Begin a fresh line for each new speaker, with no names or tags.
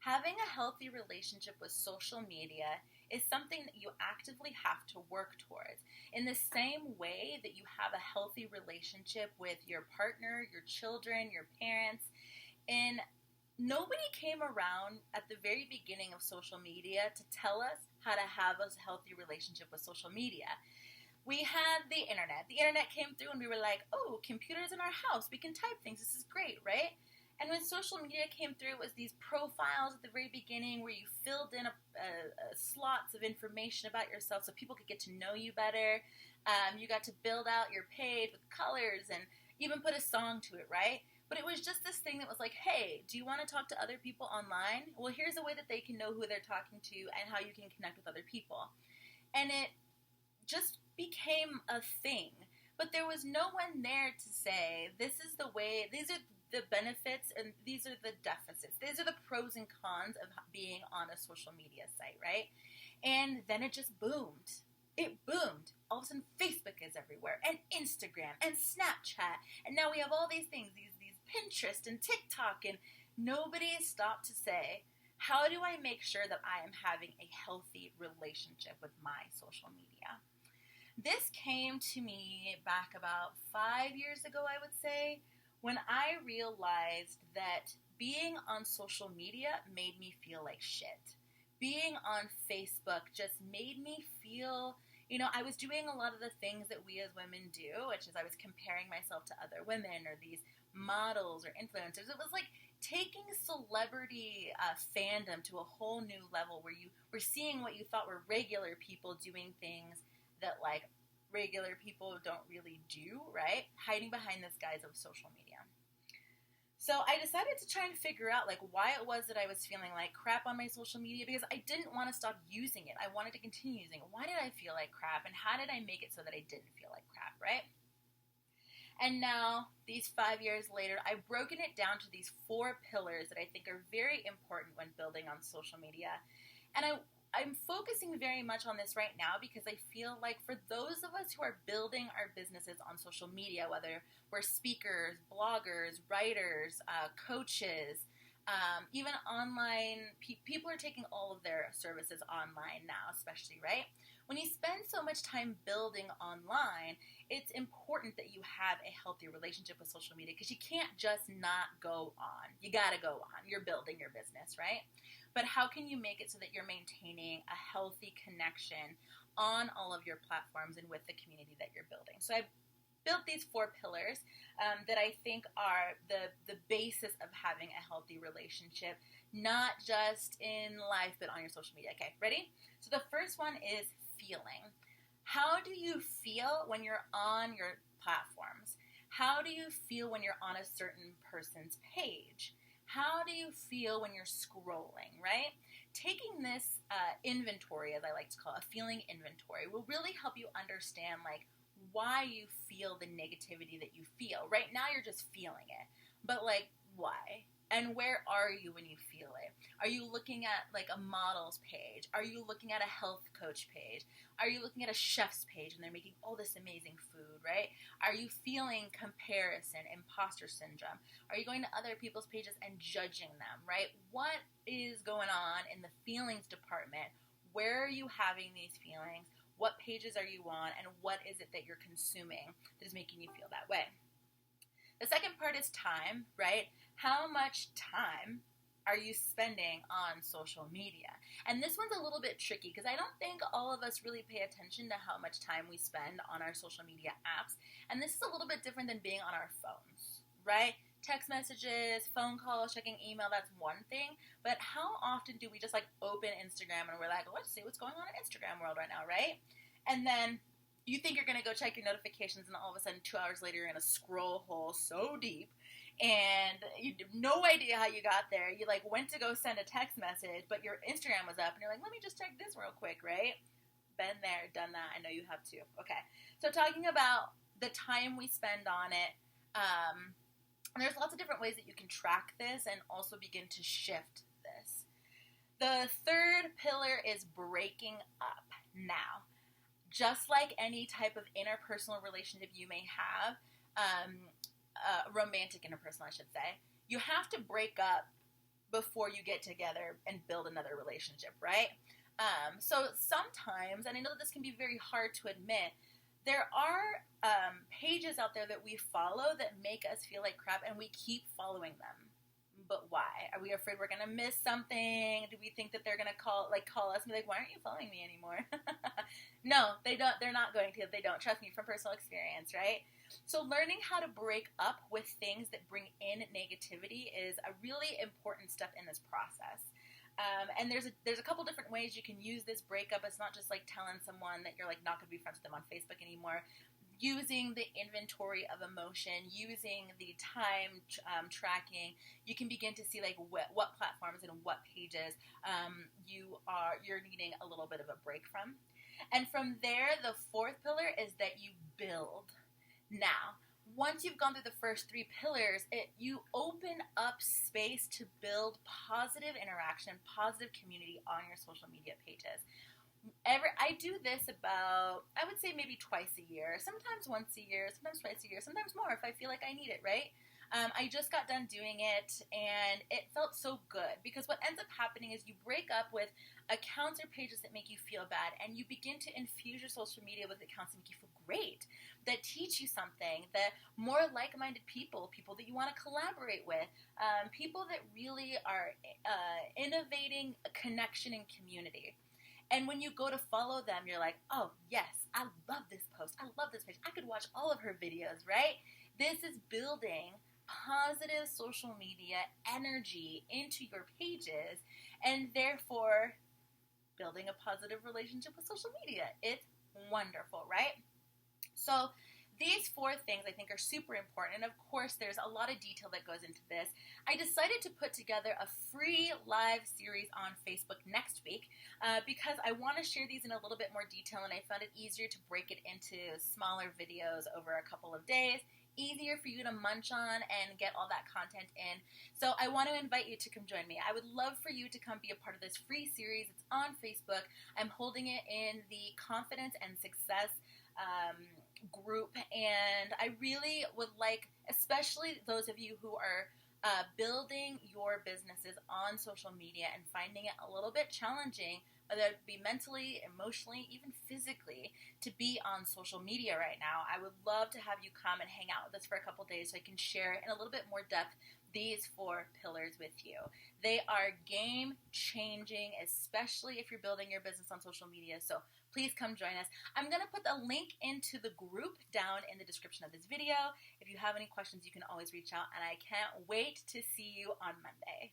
Having a healthy relationship with social media is something that you actively have to work towards. In the same way that you have a healthy relationship with your partner, your children, your parents, and nobody came around at the very beginning of social media to tell us how to have a healthy relationship with social media. We had the internet. The internet came through and we were like, oh, computers in our house. We can type things. This is great, right? And when social media came through, it was these profiles at the very beginning where you filled in slots of information about yourself so people could get to know you better. You got to build out your page with colors and even put a song to it, right? But it was just this thing that was like, hey, do you want to talk to other people online? Well, here's a way that they can know who they're talking to and how you can connect with other people. And it just became a thing. But there was no one there to say, this is the way, these are the benefits and these are the deficits. These are the pros and cons of being on a social media site, right? And then it just boomed. It boomed. All of a sudden, Facebook is everywhere, and Instagram, and Snapchat, and now we have all these things, these Pinterest and TikTok, and nobody stopped to say, how do I make sure that I am having a healthy relationship with my social media? This came to me back about 5 years ago, I would say, when I realized that being on social media made me feel like shit. Being on Facebook just made me feel, I was doing a lot of the things that we as women do, which is I was comparing myself to other women or these models or influencers. It was like taking celebrity fandom to a whole new level where you were seeing what you thought were regular people doing things that like regular people don't really do, right? Hiding behind this guise of social media. So I decided to try and figure out like why it was that I was feeling like crap on my social media, because I didn't want to stop using it. I wanted to continue using it. Why did I feel like crap, and how did I make it so that I didn't feel like crap, right? And now, these 5 years later, I've broken it down to these 4 pillars that I think are very important when building on social media. And I'm focusing very much on this right now because I feel like for those of us who are building our businesses on social media, whether we're speakers, bloggers, writers, coaches, even online, people are taking all of their services online now, especially, right? When you spend so much time building online, it's important that you have a healthy relationship with social media because you can't just not go on. You got to go on. You're building your business, right? But how can you make it so that you're maintaining a healthy connection on all of your platforms and with the community that you're building? So I've built these 4 pillars that I think are the basis of having a healthy relationship, not just in life, but on your social media. Okay, ready? So the first one is feeling. How do you feel when you're on your platforms? How do you feel when you're on a certain person's page? How do you feel when you're scrolling, right? Taking this inventory, as I like to call it, a feeling inventory, will really help you understand like why you feel the negativity that you feel. Right now you're just feeling it, but like why? And where are you when you feel it? Are you looking at like a model's page? Are you looking at a health coach page? Are you looking at a chef's page and they're making all this amazing food, right? Are you feeling comparison, imposter syndrome? Are you going to other people's pages and judging them, right? What is going on in the feelings department? Where are you having these feelings? What pages are you on? And what is it that you're consuming that is making you feel that way? The second part is time, right? How much time are you spending on social media? And this one's a little bit tricky because I don't think all of us really pay attention to how much time we spend on our social media apps. And this is a little bit different than being on our phones, right? Text messages, phone calls, checking email, that's one thing. But how often do we just like open Instagram and we're like, let's see what's going on in Instagram world right now, right? And then you think you're going to go check your notifications, and all of a sudden 2 hours later you're in a scroll hole so deep and you have no idea how you got there. You like went to go send a text message, but your Instagram was up and you're like, let me just check this real quick, right? Been there, done that. I know you have too. Okay. So talking about the time we spend on it, there's lots of different ways that you can track this and also begin to shift this. The third pillar is breaking up. Now, just like any type of interpersonal relationship you may have, romantic interpersonal, I should say, you have to break up before you get together and build another relationship, right? So sometimes, and I know that this can be very hard to admit, there are pages out there that we follow that make us feel like crap, and we keep following them. But why? Are we afraid we're gonna miss something? Do we think that they're gonna call us and be like, "Why aren't you following me anymore?" No, they don't. They're not going to. They don't. Trust me from personal experience, right? So learning how to break up with things that bring in negativity is a really important step in this process. And there's a couple different ways you can use this breakup. It's not just like telling someone that you're like not going to be friends with them on Facebook anymore. Using the inventory of emotion, using the time tracking, you can begin to see like what platforms and what pages you're needing a little bit of a break from. And from there, the fourth pillar is that you build. Now, once you've gone through the first three pillars, you open up space to build positive interaction, positive community on your social media pages. I do this about, I would say maybe twice a year, sometimes once a year, sometimes twice a year, sometimes more if I feel like I need it, right? I just got done doing it, and it felt so good because what ends up happening is you break up with accounts or pages that make you feel bad, and you begin to infuse your social media with accounts that make you feel great, that teach you something, that more like-minded people that you want to collaborate with, people that really are innovating connection and community. And when you go to follow them, you're like, oh, yes, I love this post. I love this page. I could watch all of her videos, right? This is building positive social media energy into your pages and therefore building a positive relationship with social media. It's wonderful, right? So these four things I think are super important, and of course there's a lot of detail that goes into this. I decided to put together a free live series on Facebook next week because I want to share these in a little bit more detail, and I found it easier to break it into smaller videos over a couple of days, easier for you to munch on and get all that content in. So I want to invite you to come join me. I would love for you to come be a part of this free series. It's on Facebook. I'm holding it in the Confidence and Success group, and I really would like, especially those of you who are building your businesses on social media and finding it a little bit challenging, whether it be mentally, emotionally, even physically, to be on social media right now. I would love to have you come and hang out with us for a couple days so I can share in a little bit more depth these four pillars with you. They are game changing, especially if you're building your business on social media. So please come join us. I'm going to put the link into the group down in the description of this video. If you have any questions, you can always reach out, and I can't wait to see you on Monday.